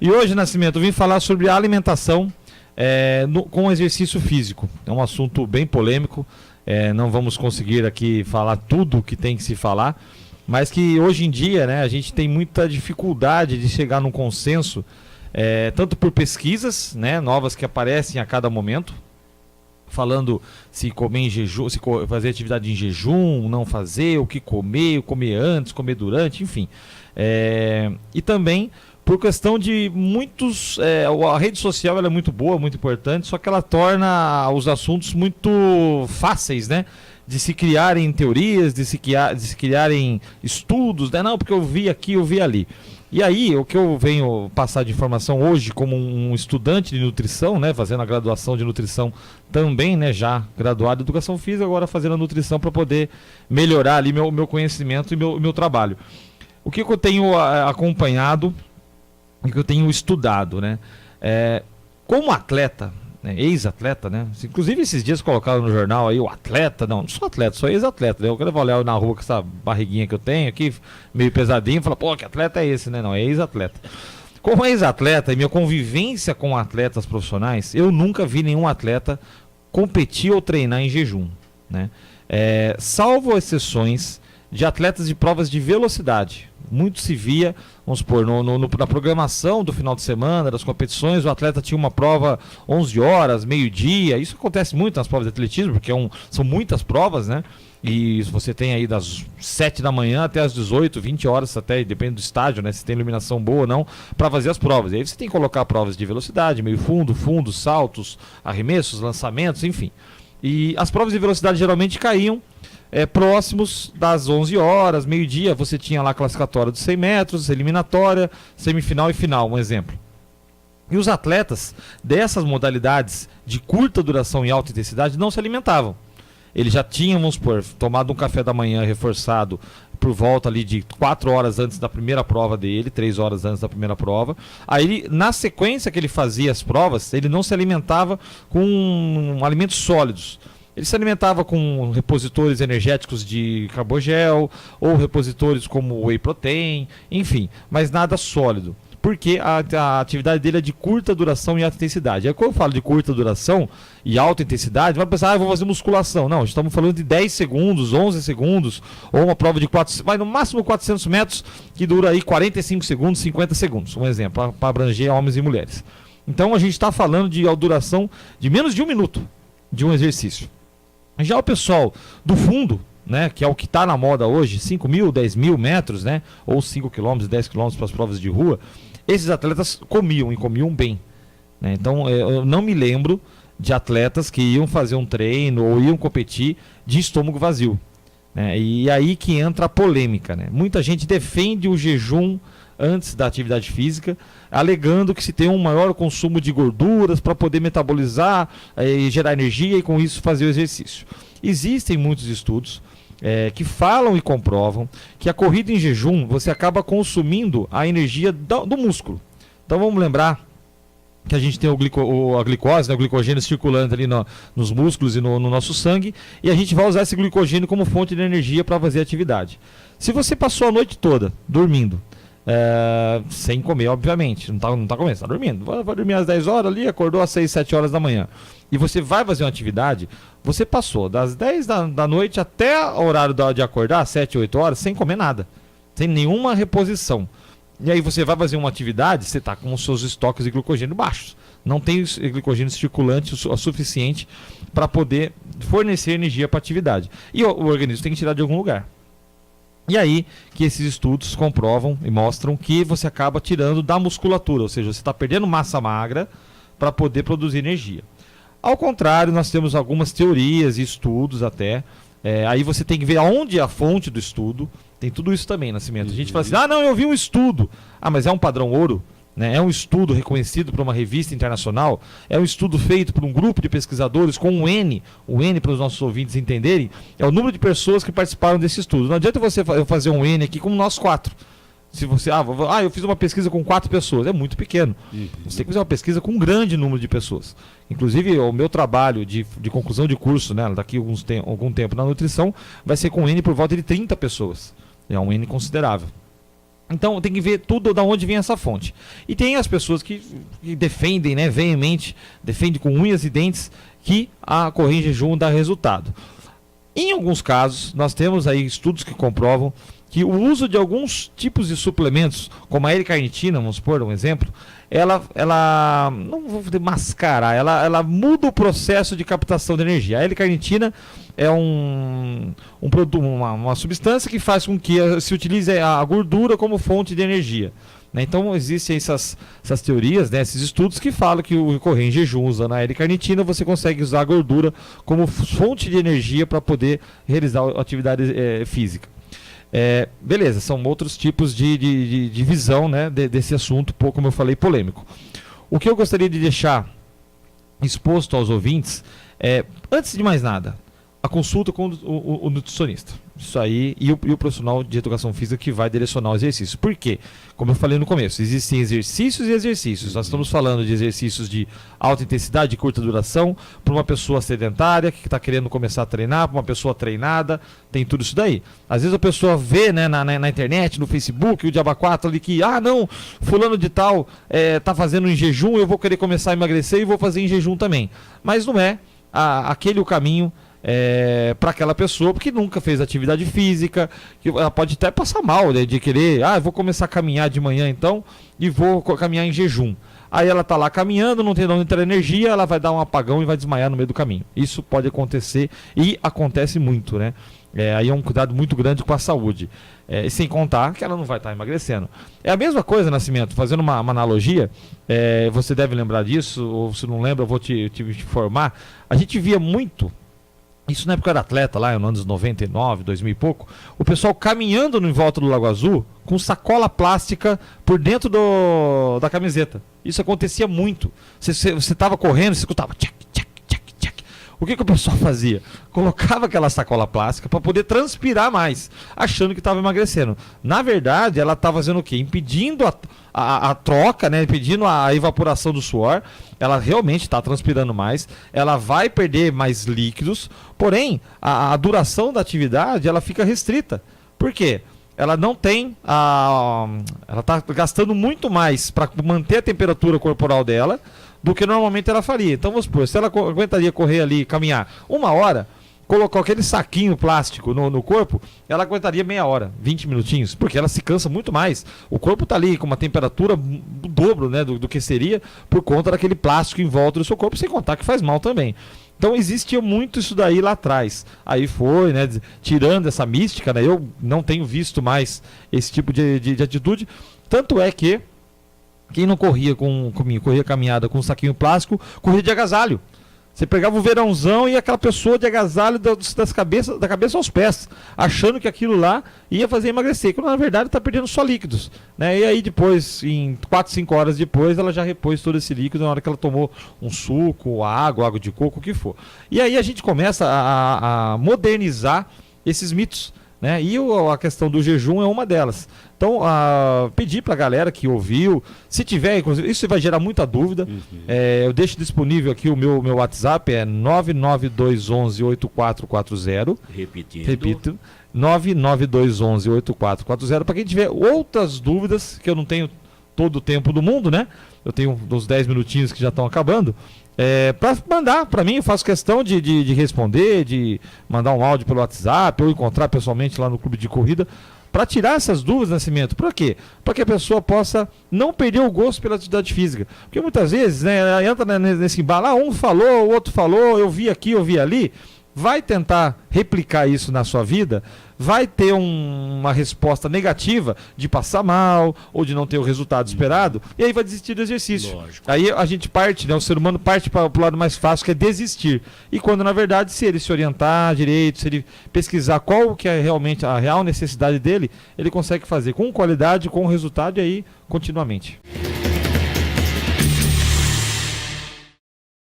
E hoje, Nascimento, eu vim falar sobre a alimentação com exercício físico. É um assunto bem polêmico, não vamos conseguir aqui falar tudo o que tem que se falar, mas que hoje em dia, né, a gente tem muita dificuldade de chegar num consenso, tanto por pesquisas, né, novas que aparecem a cada momento, falando se comer em jejum, fazer atividade em jejum, não fazer, o que comer antes, comer durante, enfim. E também por questão de muitos. A rede social ela é muito boa, muito importante, só que ela torna os assuntos muito fáceis, né? De se criarem teorias, de se criarem estudos, né? Não, porque eu vi aqui, eu vi ali. E aí, o que eu venho passar de informação hoje como um estudante de nutrição, né, fazendo a graduação de nutrição também, né, já graduado em educação física, agora fazendo a nutrição para poder melhorar ali meu conhecimento e meu trabalho. O que eu tenho acompanhado e que eu tenho estudado, né, como atleta, né, ex-atleta, né? Inclusive esses dias colocaram no jornal aí o atleta, não sou atleta, sou ex-atleta, né? Eu quero olhar na rua com essa barriguinha que eu tenho aqui, meio pesadinho, e falar, pô, que atleta é esse, né? Não, é ex-atleta. Como ex-atleta e minha convivência com atletas profissionais, eu nunca vi nenhum atleta competir ou treinar em jejum, né? Salvo exceções de atletas de provas de velocidade. Muito se via, vamos supor, na programação do final de semana, das competições, o atleta tinha uma prova 11 horas, meio-dia. Isso acontece muito nas provas de atletismo, porque são muitas provas, né? E você tem aí das 7 da manhã até as 18, 20 horas, até depende do estádio, né? Se tem iluminação boa ou não, para fazer as provas. E aí você tem que colocar provas de velocidade, meio fundo, saltos, arremessos, lançamentos, enfim. E as provas de velocidade geralmente caíam próximos das 11 horas, meio-dia. Você tinha lá a classificatória dos 100 metros, eliminatória, semifinal e final, um exemplo. E os atletas dessas modalidades de curta duração e alta intensidade não se alimentavam. Eles já tinham, vamos supor, tomado um café da manhã reforçado por volta ali de 4 horas antes da primeira prova dele, 3 horas antes da primeira prova. Aí, na sequência que ele fazia as provas, ele não se alimentava com alimentos sólidos. Ele se alimentava com repositores energéticos de carbogel ou repositores como whey protein, enfim, mas nada sólido. Porque a atividade dele é de curta duração e alta intensidade. Aí quando eu falo de curta duração e alta intensidade, vai pensar, vou fazer musculação. Não, estamos falando de 10 segundos, 11 segundos, ou uma prova de 4, vai no máximo 400 metros, que dura aí 45 segundos, 50 segundos. Um exemplo, para abranger homens e mulheres. Então a gente está falando de duração de menos de 1 minuto de um exercício. Já o pessoal do fundo, né, que é o que está na moda hoje, 5 mil, 10 mil metros, né, ou 5 quilômetros, 10 quilômetros para as provas de rua, esses atletas comiam e comiam bem, né? Então eu não me lembro de atletas que iam fazer um treino ou iam competir de estômago vazio, né? E aí que entra a polêmica, né? Muita gente defende o jejum antes da atividade física, alegando que se tem um maior consumo de gorduras para poder metabolizar e gerar energia e com isso fazer o exercício. Existem muitos estudos que falam e comprovam que a corrida em jejum você acaba consumindo a energia do músculo. Então vamos lembrar que a gente tem a glicose, né, o glicogênio circulando ali nos músculos e no nosso sangue, e a gente vai usar esse glicogênio como fonte de energia para fazer a atividade. Se você passou a noite toda dormindo, sem comer, obviamente, não tá comendo, está dormindo, vai dormir às 10 horas ali, acordou às 6, 7 horas da manhã, e você vai fazer uma atividade, você passou das 10 da noite até o horário de acordar, 7, 8 horas, sem comer nada, sem nenhuma reposição. E aí você vai fazer uma atividade, você está com os seus estoques de glicogênio baixos. Não tem glicogênio circulante o suficiente para poder fornecer energia para a atividade. E o organismo tem que tirar de algum lugar. E aí que esses estudos comprovam e mostram que você acaba tirando da musculatura, ou seja, você está perdendo massa magra para poder produzir energia. Ao contrário, nós temos algumas teorias e estudos até. Aí você tem que ver aonde é a fonte do estudo. Tem tudo isso também, Nascimento. A gente fala assim, não, eu vi um estudo. Mas é um padrão ouro? Né? É um estudo reconhecido por uma revista internacional? É um estudo feito por um grupo de pesquisadores com um N? O N, para os nossos ouvintes entenderem, é o número de pessoas que participaram desse estudo. Não adianta você fazer um N aqui como nós 4. Se você, eu fiz uma pesquisa com 4 pessoas, é muito pequeno. Você tem que fazer uma pesquisa com um grande número de pessoas. Inclusive, o meu trabalho de conclusão de curso, né, daqui a algum tempo na nutrição, vai ser com N por volta de 30 pessoas. É um N considerável. Então tem que ver tudo da onde vem essa fonte. E tem as pessoas que defendem, né, veemente, defendem com unhas e dentes que a correr em jejum dá resultado. Em alguns casos, nós temos aí estudos que comprovam que o uso de alguns tipos de suplementos, como a L-carnitina, vamos supor um exemplo, ela não vou mascarar, ela muda o processo de captação de energia. A L-carnitina é um produto, uma substância que faz com que se utilize a gordura como fonte de energia. Né? Então existem essas teorias, né, esses estudos que falam que o correr em jejum usando a L-carnitina, você consegue usar a gordura como fonte de energia para poder realizar a atividade física. Beleza, são outros tipos de visão, né, desse assunto, como eu falei, polêmico. O que eu gostaria de deixar exposto aos ouvintes antes de mais nada, a consulta com o nutricionista. Isso aí, e o profissional de educação física que vai direcionar o exercício. Por quê? Como eu falei no começo, existem exercícios e exercícios. Nós estamos falando de exercícios de alta intensidade, de curta duração, para uma pessoa sedentária que está querendo começar a treinar, para uma pessoa treinada, tem tudo isso daí. Às vezes a pessoa vê, né, na internet, no Facebook, o Diaba 4 ali que, não, fulano de tal está fazendo em jejum, eu vou querer começar a emagrecer e vou fazer em jejum também. Mas não é aquele o caminho para aquela pessoa, porque nunca fez atividade física, que ela pode até passar mal, né, de querer, eu vou começar a caminhar de manhã então, e vou caminhar em jejum. Aí ela está lá caminhando, não tem de onde entrar energia, ela vai dar um apagão e vai desmaiar no meio do caminho. Isso pode acontecer e acontece muito, né? Aí é um cuidado muito grande com a saúde. Sem contar que ela não vai estar emagrecendo. É a mesma coisa, Nascimento, fazendo uma analogia, você deve lembrar disso, ou se não lembra, eu vou te informar. A gente via muito, isso na época eu era atleta lá, nos anos 99, 2000 e pouco, o pessoal caminhando em volta do Lago Azul com sacola plástica por dentro da camiseta. Isso acontecia muito. Você estava correndo, você escutava tchac, tchac, tchac, tchac. O que o pessoal fazia? Colocava aquela sacola plástica para poder transpirar mais, achando que estava emagrecendo. Na verdade, ela estava fazendo o quê? Impedindo a troca, né? Impedindo a evaporação do suor. Ela realmente está transpirando mais, ela vai perder mais líquidos, porém, a duração da atividade ela fica restrita. Por quê? Ela não tem ela está gastando muito mais para manter a temperatura corporal dela do que normalmente ela faria. Então vamos supor, se ela aguentaria correr ali, caminhar 1 hora, colocar aquele saquinho plástico no corpo, ela aguentaria meia hora, 20 minutinhos, porque ela se cansa muito mais. O corpo está ali com uma temperatura do dobro, né, do que seria por conta daquele plástico em volta do seu corpo, sem contar que faz mal também. Então existia muito isso daí lá atrás. Aí foi, né, tirando essa mística, né, eu não tenho visto mais esse tipo de atitude. Tanto é que quem não corria corria caminhada com um saquinho plástico, corria de agasalho. Você pegava o verãozão e aquela pessoa de agasalho da cabeça aos pés, achando que aquilo lá ia fazer emagrecer, quando na verdade está perdendo só líquidos. Né? E aí depois, em 4, 5 horas depois, ela já repôs todo esse líquido na hora que ela tomou um suco, água de coco, o que for. E aí a gente começa a modernizar esses mitos. Né? E a questão do jejum é uma delas. Então, pedir para a galera que ouviu, se tiver, inclusive, isso vai gerar muita dúvida. Eu deixo disponível aqui o meu WhatsApp, é 992118440. Repito, 992118440. Para quem tiver outras dúvidas, que eu não tenho todo o tempo do mundo, né? Eu tenho uns 10 minutinhos que já estão acabando. Para mandar para mim, eu faço questão de responder, de mandar um áudio pelo WhatsApp ou encontrar pessoalmente lá no clube de corrida para tirar essas dúvidas, Nascimento. Para quê? Para que a pessoa possa não perder o gosto pela atividade física. Porque muitas vezes, né, ela entra nesse embalo, um falou, o outro falou, eu vi aqui, eu vi ali. Vai tentar replicar isso na sua vida, vai ter uma resposta negativa de passar mal ou de não ter o resultado esperado, e aí vai desistir do exercício. Lógico. Aí a gente parte, né, o ser humano parte para o lado mais fácil, que é desistir. E quando na verdade, se ele se orientar direito, se ele pesquisar qual que é realmente a real necessidade dele, ele consegue fazer com qualidade, com resultado e aí continuamente.